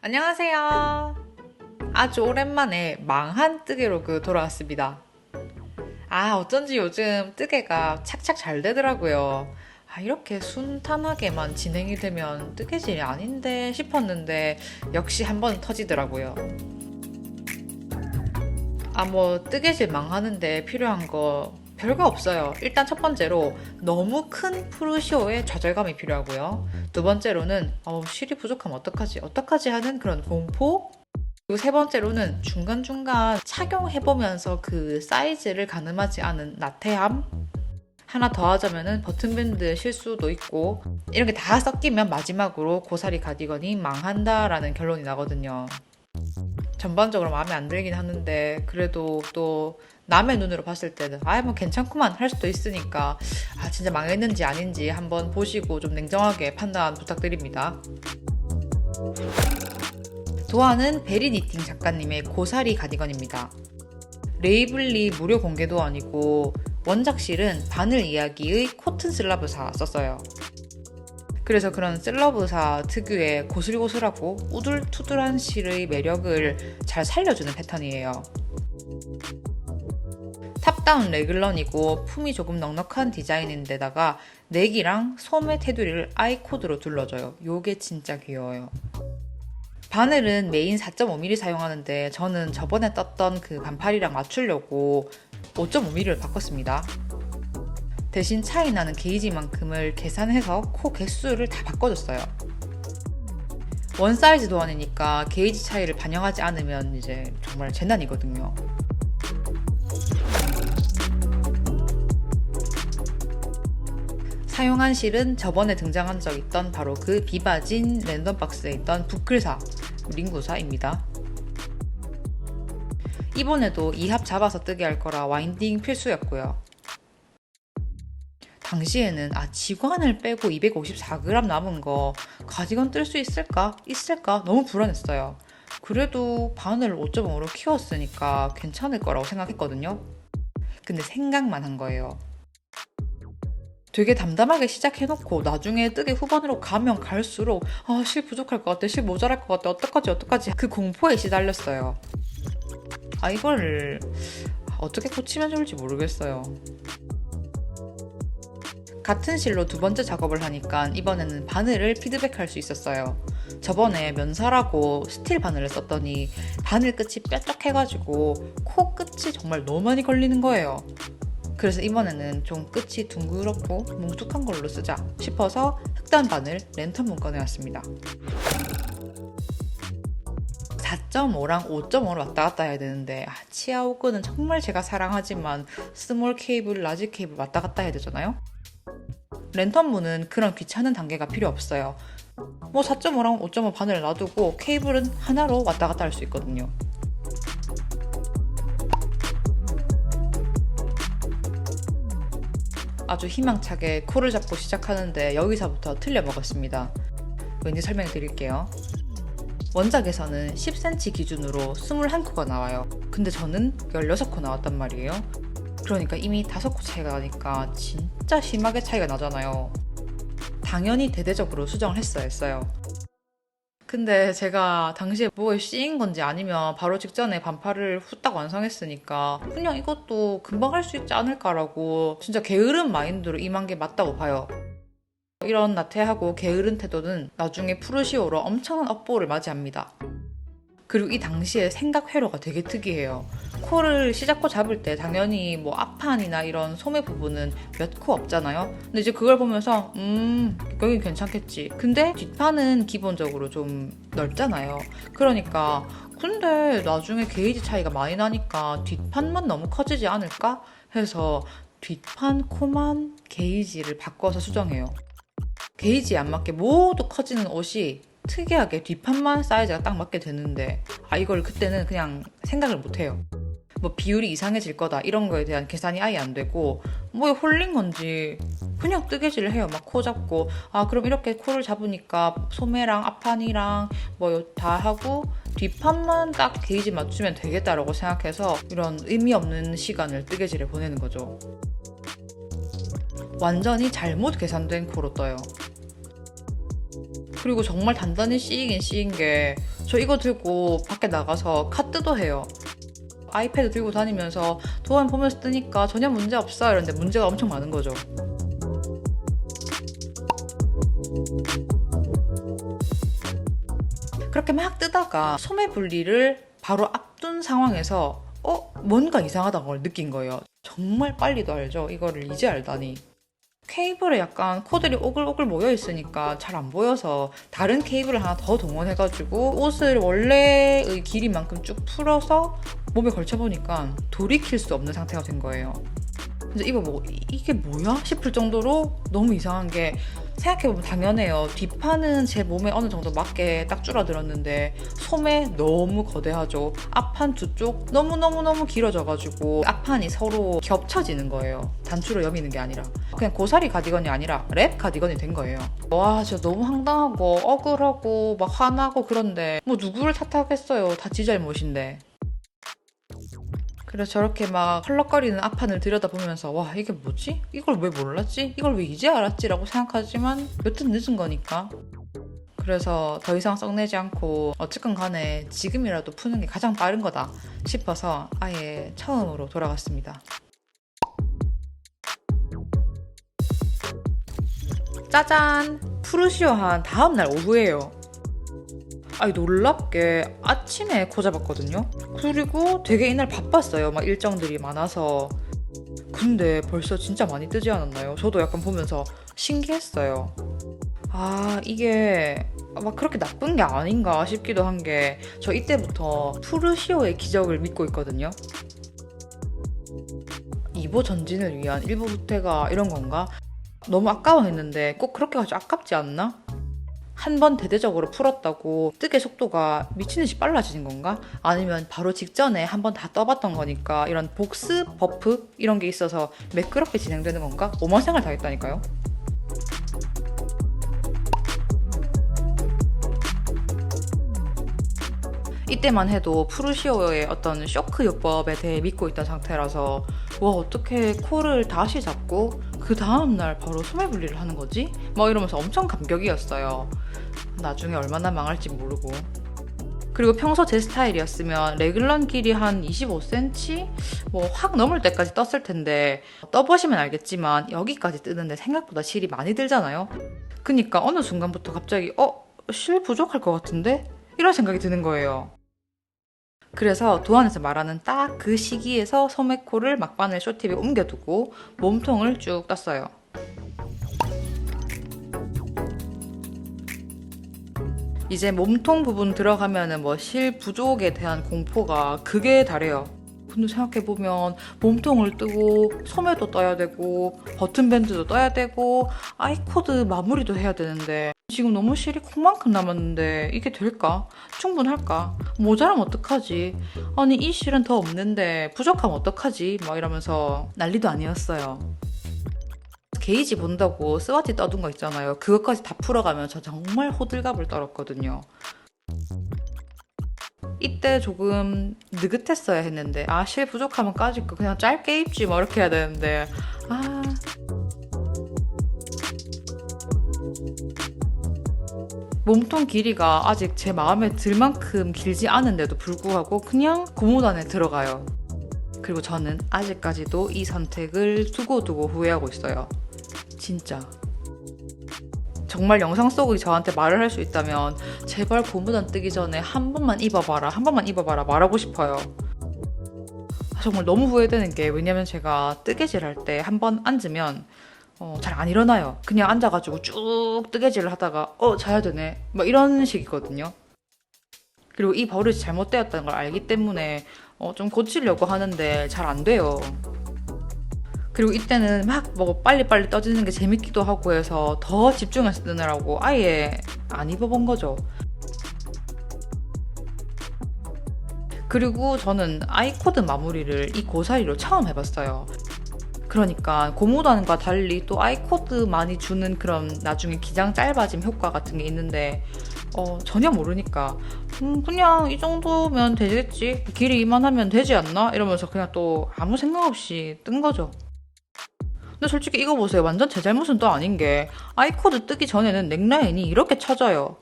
안녕하세요. 아주 오랜만에 망한 뜨개로그 돌아왔습니다. 어쩐지 요즘 뜨개가 착착 잘 되더라고요. 이렇게 순탄하게만 진행이 되면 뜨개질이 아닌데 싶었는데 역시 한 번 터지더라고요. 뜨개질 망하는데 필요한 거 별거 없어요. 일단 첫 번째로 너무 큰 프루시오에 좌절감이 필요하고요. 두 번째로는 실이 부족하면 어떡하지 하는 그런 공포. 그리고 세 번째로는 중간중간 착용해보면서 그 사이즈를 가늠하지 않은 나태함. 하나 더 하자면은 버튼밴드 실수도 있고, 이런 게 다 섞이면 마지막으로 고사리 가디건이 망한다라는 결론이 나거든요. 전반적으로 마음에 안 들긴 하는데 그래도 또 남의 눈으로 봤을 때는 괜찮구만 할 수도 있으니까 진짜 망했는지 아닌지 한번 보시고 좀 냉정하게 판단 부탁드립니다. 도안은 베리니팅 작가님의 고사리 가디건입니다. 레이블리 무료 공개도 아니고 원작실은 바늘 이야기의 코튼 슬라브사 썼어요. 그래서 그런 슬러브사 특유의 고슬고슬하고 우둘투둘한 실의 매력을 잘 살려주는 패턴이에요. 탑다운 레글런이고 품이 조금 넉넉한 디자인인데다가 넥이랑 소매 테두리를 아이 코드로 둘러줘요. 요게 진짜 귀여워요. 바늘은 메인 4.5mm 사용하는데 저는 저번에 떴던 그 반팔이랑 맞추려고 5.5mm를 바꿨습니다. 대신 차이 나는 게이지만큼을 계산해서 코 개수를 다 바꿔줬어요. 원 사이즈 도안이니까 게이지 차이를 반영하지 않으면 이제 정말 재난이거든요. 사용한 실은 저번에 등장한 적 있던 바로 그 비바진 랜덤 박스에 있던 부클사 링구사입니다. 이번에도 2합 잡아서 뜨게 할 거라 와인딩 필수였고요. 당시에는 지관을 빼고 254g 남은 거 가디건 뜰 수 있을까 너무 불안했어요. 그래도 바늘을 5.5로 키웠으니까 괜찮을 거라고 생각했거든요. 근데 생각만 한 거예요. 되게 담담하게 시작해놓고 나중에 뜨개 후반으로 가면 갈수록 실 부족할 것 같아, 실 모자랄 것 같아, 어떡하지 그 공포에 시달렸어요. 이거를 어떻게 고치면 좋을지 모르겠어요. 같은 실로 두 번째 작업을 하니까 이번에는 바늘을 피드백할 수 있었어요. 저번에 면사라고 스틸 바늘을 썼더니 바늘 끝이 뾰족해가지고 코 끝이 정말 너무 많이 걸리는 거예요. 그래서 이번에는 좀 끝이 둥그렇고 뭉툭한 걸로 쓰자 싶어서 흑단 바늘 랜턴문 꺼내왔습니다. 4.5랑 5.5로 왔다 갔다 해야 되는데 치아 호크는 정말 제가 사랑하지만 스몰 케이블, 라지 케이블 왔다 갔다 해야 되잖아요. 랜턴문은 그런 귀찮은 단계가 필요 없어요. 4.5랑 5.5 바늘을 놔두고 케이블은 하나로 왔다 갔다 할 수 있거든요. 아주 희망차게 코를 잡고 시작하는데 여기서부터 틀려 먹었습니다. 왠지 설명해 드릴게요. 원작에서는 10cm 기준으로 21코가 나와요. 근데 저는 16코 나왔단 말이에요. 그러니까 이미 5코 차이가 나니까 진짜 심하게 차이가 나잖아요. 당연히 대대적으로 수정을 했어요. 근데 제가 당시에 뭐에 씌인 건지 아니면 바로 직전에 반팔을 후딱 완성했으니까 그냥 이것도 금방 할 수 있지 않을까라고 진짜 게으른 마인드로 임한 게 맞다고 봐요. 이런 나태하고 게으른 태도는 나중에 프루시오로 엄청난 업보를 맞이합니다. 그리고 이 당시에 생각 회로가 되게 특이해요. 코를 시작코 잡을 때 당연히 앞판이나 이런 소매 부분은 몇 코 없잖아요. 근데 이제 그걸 보면서 여긴 괜찮겠지. 근데 뒷판은 기본적으로 좀 넓잖아요. 그러니까 근데 나중에 게이지 차이가 많이 나니까 뒷판만 너무 커지지 않을까 해서 뒷판 코만 게이지를 바꿔서 수정해요. 게이지에 안 맞게 모두 커지는 옷이 특이하게 뒷판만 사이즈가 딱 맞게 되는데 이걸 그때는 그냥 생각을 못해요. 비율이 이상해질 거다 이런 거에 대한 계산이 아예 안 되고 홀린 건지 그냥 뜨개질을 해요. 막 코 잡고 그럼 이렇게 코를 잡으니까 소매랑 앞판이랑 다 하고 뒷판만 딱 게이지 맞추면 되겠다라고 생각해서 이런 의미 없는 시간을 뜨개질에 보내는 거죠. 완전히 잘못 계산된 코로 떠요. 그리고 정말 단단히 씌이긴 씌인 게 저 이거 들고 밖에 나가서 카트도 해요. 아이패드 들고 다니면서 도안 보면서 뜨니까 전혀 문제 없어 이러는데 문제가 엄청 많은 거죠. 그렇게 막 뜨다가 소매 분리를 바로 앞둔 상황에서 뭔가 이상하다는 걸 느낀 거예요. 정말 빨리도 알죠. 이거를 이제 알다니. 케이블에 약간 코들이 오글오글 모여 있으니까 잘 안 보여서 다른 케이블을 하나 더 동원해가지고 옷을 원래의 길이만큼 쭉 풀어서 몸에 걸쳐보니까 돌이킬 수 없는 상태가 된 거예요. 그래서 이게 뭐야? 싶을 정도로 너무 이상한 게, 생각해보면 당연해요. 뒷판은 제 몸에 어느 정도 맞게 딱 줄어들었는데 소매 너무 거대하죠. 앞판 두 쪽 너무너무너무 길어져가지고 앞판이 서로 겹쳐지는 거예요. 단추로 여미는 게 아니라 그냥 고사리 가디건이 아니라 랩 가디건이 된 거예요. 와, 진짜 너무 황당하고 억울하고 막 화나고. 그런데 뭐 누구를 탓하겠어요. 다 지 잘못인데. 그래서 저렇게 막 헐렁거리는 앞판을 들여다보면서 와, 이게 뭐지? 이걸 왜 몰랐지? 이걸 왜 이제 알았지? 라고 생각하지만 여튼 늦은 거니까. 그래서 더 이상 썩내지 않고 어쨌건 간에 지금이라도 푸는 게 가장 빠른 거다 싶어서 아예 처음으로 돌아갔습니다. 짜잔! 푸르시오한 다음날 오후예요. 아니, 놀랍게 아침에 코 잡았거든요. 그리고 되게 이날 바빴어요. 막 일정들이 많아서. 근데 벌써 진짜 많이 뜨지 않았나요? 저도 약간 보면서 신기했어요. 아, 이게 막 그렇게 나쁜 게 아닌가 싶기도 한 게, 저 이때부터 푸르시오의 기적을 믿고 있거든요. 2보 전진을 위한 1보 후퇴가 이런 건가? 너무 아까워했는데 꼭 그렇게까지 아깝지 않나? 한 번 대대적으로 풀었다고 뜨개 속도가 미친듯이 빨라지는 건가? 아니면 바로 직전에 한 번 다 떠봤던 거니까 이런 복습 버프 이런 게 있어서 매끄럽게 진행되는 건가? 오만 생각 다 했다니까요. 이때만 해도 푸르시오의 어떤 쇼크 요법에 대해 믿고 있던 상태라서, 와, 어떻게 코를 다시 잡고 그 다음날 바로 소매 분리를 하는 거지? 막 이러면서 엄청 감격이었어요. 나중에 얼마나 망할지 모르고. 그리고 평소 제 스타일이었으면 레귤런 길이 한 25cm? 뭐 확 넘을 때까지 떴을 텐데, 떠보시면 알겠지만 여기까지 뜨는데 생각보다 실이 많이 들잖아요. 그니까 어느 순간부터 갑자기 실 부족할 것 같은데? 이런 생각이 드는 거예요. 그래서 도안에서 말하는 딱 그 시기에서 소매코를 막바늘 쇼팁에 옮겨두고 몸통을 쭉 떴어요. 이제 몸통 부분 들어가면은 뭐 실 부족에 대한 공포가 극에 달해요. 근데 생각해보면 몸통을 뜨고 소매도 떠야 되고 버튼밴드도 떠야 되고 아이코드 마무리도 해야 되는데 지금 너무 실이 콩만큼 남았는데 이게 될까? 충분할까? 모자라면 어떡하지? 아니, 이 실은 더 없는데 부족하면 어떡하지? 막 이러면서 난리도 아니었어요. 게이지 본다고 스와치 떠둔 거 있잖아요. 그것까지 다 풀어가면 저 정말 호들갑을 떨었거든요. 이때 조금 느긋했어야 했는데, 실 부족하면 까짓 거 그냥 짧게 입지 뭐 이렇게 해야 되는데, 몸통 길이가 아직 제 마음에 들 만큼 길지 않은데도 불구하고 그냥 고무단에 들어가요. 그리고 저는 아직까지도 이 선택을 두고두고 후회하고 있어요. 진짜. 정말 영상 속의 저한테 말을 할 수 있다면 제발 고무단 뜨기 전에 한 번만 입어봐라, 한 번만 입어봐라 말하고 싶어요. 정말 너무 후회되는 게, 왜냐면 제가 뜨개질 할 때 한 번 앉으면 잘 안 일어나요. 그냥 앉아가지고 쭉 뜨개질을 하다가 자야 되네 막 이런 식이거든요. 그리고 이 버릇이 잘못되었다는 걸 알기 때문에 좀 고치려고 하는데 잘 안 돼요. 그리고 이때는 막 뭐 빨리빨리 떠지는 게 재밌기도 하고 해서 더 집중해서 뜨느라고 아예 안 입어본 거죠. 그리고 저는 아이코드 마무리를 이 고사리로 처음 해봤어요. 그러니까 고무단과 달리 또 아이코드 많이 주는 그런 나중에 기장 짧아짐 효과 같은 게 있는데 전혀 모르니까 그냥 이 정도면 되겠지, 길이 이만하면 되지 않나? 이러면서 그냥 또 아무 생각 없이 뜬 거죠. 근데 솔직히 이거 보세요. 완전 제 잘못은 또 아닌 게, 아이코드 뜨기 전에는 넥라인이 이렇게 쳐져요.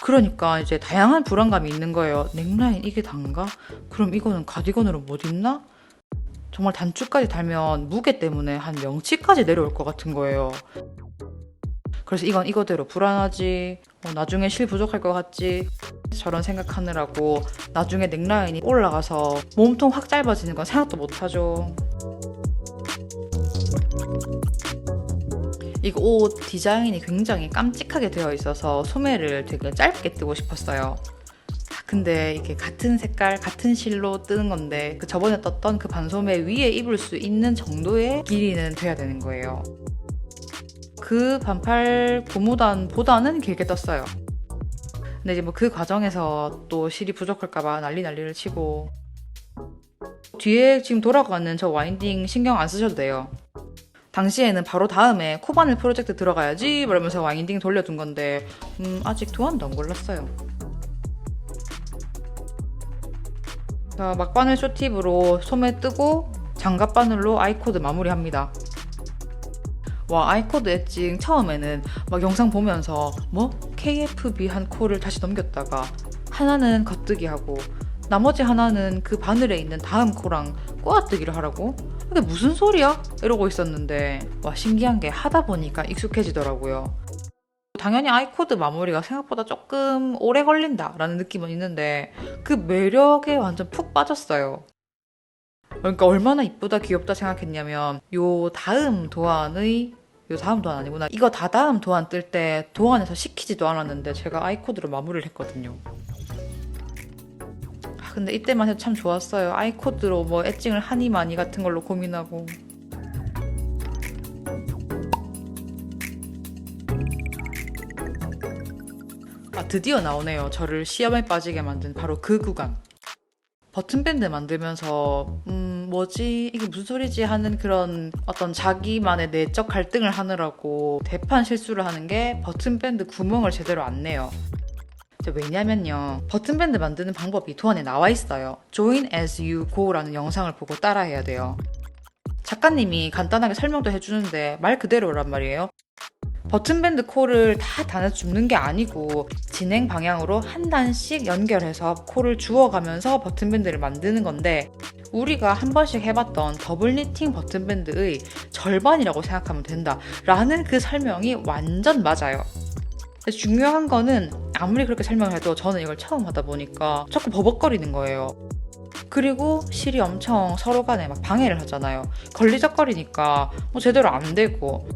그러니까 이제 다양한 불안감이 있는 거예요. 넥라인 이게 단가? 그럼 이거는 가디건으로 못 입나? 정말 단추까지 달면 무게 때문에 한 명치까지 내려올 것 같은 거예요. 그래서 이건 이거대로 불안하지, 나중에 실 부족할 것 같지, 저런 생각하느라고 나중에 넥라인이 올라가서 몸통 확 짧아지는 건 생각도 못하죠. 이거 옷 디자인이 굉장히 깜찍하게 되어 있어서 소매를 되게 짧게 뜨고 싶었어요. 근데 이게 같은 색깔, 같은 실로 뜨는 건데 그 저번에 떴던 그 반소매 위에 입을 수 있는 정도의 길이는 돼야 되는 거예요. 그 반팔 고무단보다는 길게 떴어요. 근데 이제 뭐 그 과정에서 또 실이 부족할까봐 난리를 치고, 뒤에 지금 돌아가는 저 와인딩 신경 안 쓰셔도 돼요. 당시에는 바로 다음에 코바늘 프로젝트 들어가야지 이러면서 와인딩 돌려둔 건데 아직 도안도 안 골랐어요. 자, 막바늘 쇼팁으로 소매 뜨고 장갑바늘로 아이코드 마무리합니다. 와, 아이코드 엣징 처음에는 막 영상 보면서 뭐 KFB 한 코를 다시 넘겼다가 하나는 겉뜨기 하고 나머지 하나는 그 바늘에 있는 다음 코랑 꼬아뜨기를 하라고? 이게 무슨 소리야? 이러고 있었는데 와, 신기한 게 하다 보니까 익숙해지더라고요. 당연히 아이코드 마무리가 생각보다 조금 오래 걸린다라는 느낌은 있는데 그 매력에 완전 푹 빠졌어요. 그러니까 얼마나 이쁘다 귀엽다 생각했냐면 요 다음 도안 아니구나. 이거 다음 도안 뜰 때 도안에서 시키지도 않았는데 제가 아이코드로 마무리를 했거든요. 근데 이때만 해도 참 좋았어요. 아이코드로 뭐 엣징을 하니 마니 같은 걸로 고민하고. 드디어 나오네요. 저를 시험에 빠지게 만든 바로 그 구간. 버튼밴드 만들면서 뭐지? 이게 무슨 소리지? 하는 그런 어떤 자기만의 내적 갈등을 하느라고 대판 실수를 하는 게 버튼밴드 구멍을 제대로 안 내요. 왜냐면요, 버튼밴드 만드는 방법이 도안에 나와 있어요. Join as you go라는 영상을 보고 따라해야 돼요. 작가님이 간단하게 설명도 해주는데 말 그대로란 말이에요. 버튼밴드 코를 다 단에서 줍는 게 아니고 진행 방향으로 한 단씩 연결해서 코를 주워가면서 버튼밴드를 만드는 건데, 우리가 한 번씩 해봤던 더블 니팅 버튼밴드의 절반이라고 생각하면 된다라는 그 설명이 완전 맞아요. 중요한 거는 아무리 그렇게 설명을 해도 저는 이걸 처음 하다 보니까 자꾸 버벅거리는 거예요. 그리고 실이 엄청 서로 간에 막 방해를 하잖아요. 걸리적거리니까 제대로 안 되고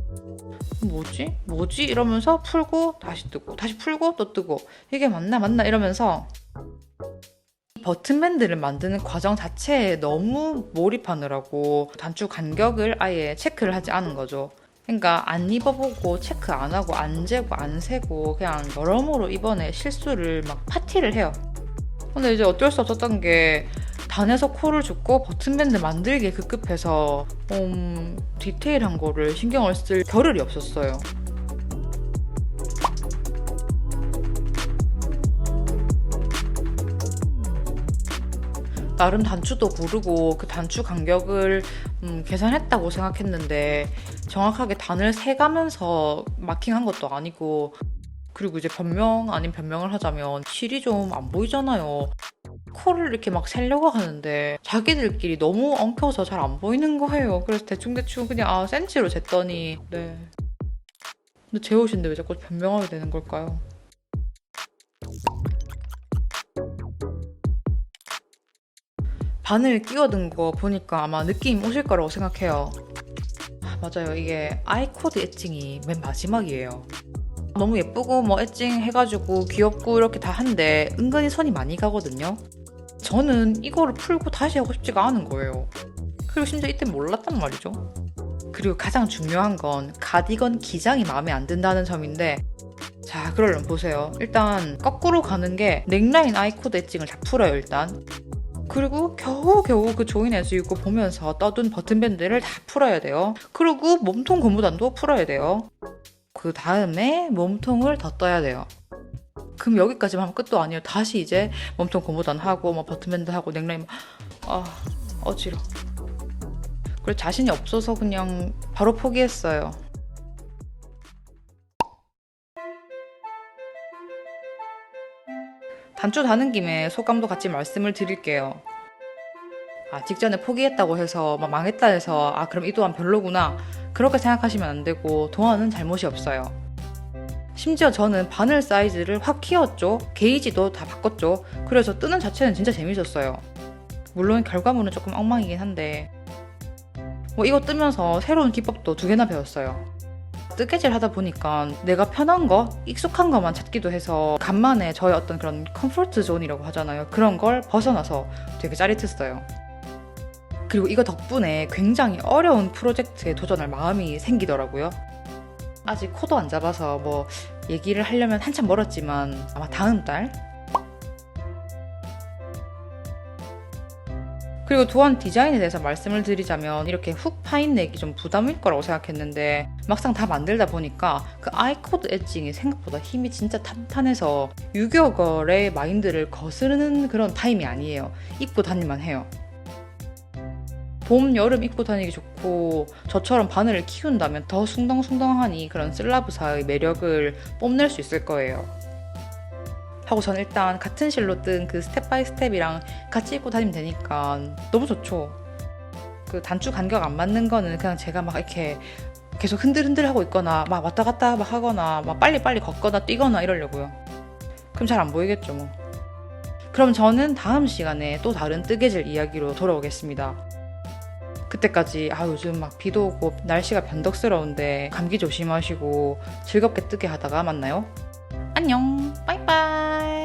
뭐지? 이러면서 풀고 다시 뜨고 다시 풀고 또 뜨고 이게 맞나 이러면서 버튼밴드를 만드는 과정 자체에 너무 몰입하느라고 단추 간격을 아예 체크를 하지 않은 거죠. 그러니까 안 입어보고 체크 안 하고 안 재고 안 세고 그냥 여러모로 이번에 실수를 막 파티를 해요. 근데 이제 어쩔 수 없었던 게 단에서 코를 줍고 버튼밴드 만들기에 급급해서 디테일한 거를 신경을 쓸 겨를이 없었어요. 나름 단추도 고르고 그 단추 간격을 계산했다고 생각했는데 정확하게 단을 세가면서 마킹한 것도 아니고, 그리고 이제 변명 아닌 변명을 하자면 실이 좀 안 보이잖아요. 코를 이렇게 막 세려고 하는데 자기들끼리 너무 엉켜서 잘 안 보이는 거예요. 그래서 대충 그냥 센치로 쟀더니 네. 근데 제 옷인데 왜 자꾸 변명하게 되는 걸까요? 바늘 끼워둔 거 보니까 아마 느낌 오실 거라고 생각해요. 맞아요. 이게 아이코드 엣징이 맨 마지막이에요. 너무 예쁘고 뭐 엣징 해가지고 귀엽고 이렇게 다 한데 은근히 손이 많이 가거든요. 저는 이거를 풀고 다시 하고 싶지가 않은 거예요. 그리고 심지어 이때 몰랐단 말이죠. 그리고 가장 중요한 건 가디건 기장이 마음에 안 든다는 점인데, 자, 그러려면 보세요. 일단 거꾸로 가는 게 넥라인 아이코드 엣징을 다 풀어요, 일단. 그리고 겨우 그 조인 에스 입고 보면서 떠둔 버튼밴드를 다 풀어야 돼요. 그리고 몸통 고무단도 풀어야 돼요. 그 다음에 몸통을 더 떠야 돼요. 그럼 여기까지만 하면 끝도 아니에요. 다시 이제 몸통 고무단 하고 뭐 버튼밴드 하고 넥라인 어지러. 그래서 자신이 없어서 그냥 바로 포기했어요. 단추 다는 김에 소감도 같이 말씀을 드릴게요. 직전에 포기했다고 해서 막 망했다 해서 그럼 이 도안 별로구나 그렇게 생각하시면 안 되고 도안은 잘못이 없어요. 심지어 저는 바늘 사이즈를 확 키웠죠. 게이지도 다 바꿨죠. 그래서 뜨는 자체는 진짜 재밌었어요. 물론 결과물은 조금 엉망이긴 한데 이거 뜨면서 새로운 기법도 2개나 배웠어요. 뜨개질 하다 보니까 내가 편한 거, 익숙한 것만 찾기도 해서 간만에 저의 어떤 그런 컴포트 존이라고 하잖아요. 그런 걸 벗어나서 되게 짜릿했어요. 그리고 이거 덕분에 굉장히 어려운 프로젝트에 도전할 마음이 생기더라고요. 아직 코도 안 잡아서 얘기를 하려면 한참 멀었지만 아마 다음 달? 그리고 도안 디자인에 대해서 말씀을 드리자면 이렇게 훅 파인내기 좀 부담일 거라고 생각했는데 막상 다 만들다 보니까 그 아이코드 엣징이 생각보다 힘이 진짜 탄탄해서 유격어의 마인드를 거스르는 그런 타임이 아니에요. 입고 다닐만 해요. 봄, 여름 입고 다니기 좋고 저처럼 바늘을 키운다면 더 숭덩숭덩하니 그런 슬라브사의 매력을 뽐낼 수 있을 거예요. 하고 전 일단 같은 실로 뜬 그 스텝 바이 스텝이랑 같이 입고 다니면 되니까 너무 좋죠. 그 단추 간격 안 맞는 거는 그냥 제가 막 이렇게 계속 흔들흔들 하고 있거나 막 왔다 갔다 막 하거나 막 빨리빨리 걷거나 뛰거나 이러려고요. 그럼 잘 안 보이겠죠 뭐. 그럼 저는 다음 시간에 또 다른 뜨개질 이야기로 돌아오겠습니다. 그때까지 요즘 막 비도 오고 날씨가 변덕스러운데 감기 조심하시고 즐겁게 뜨개 하다가 만나요. 안녕, 빠이빠이.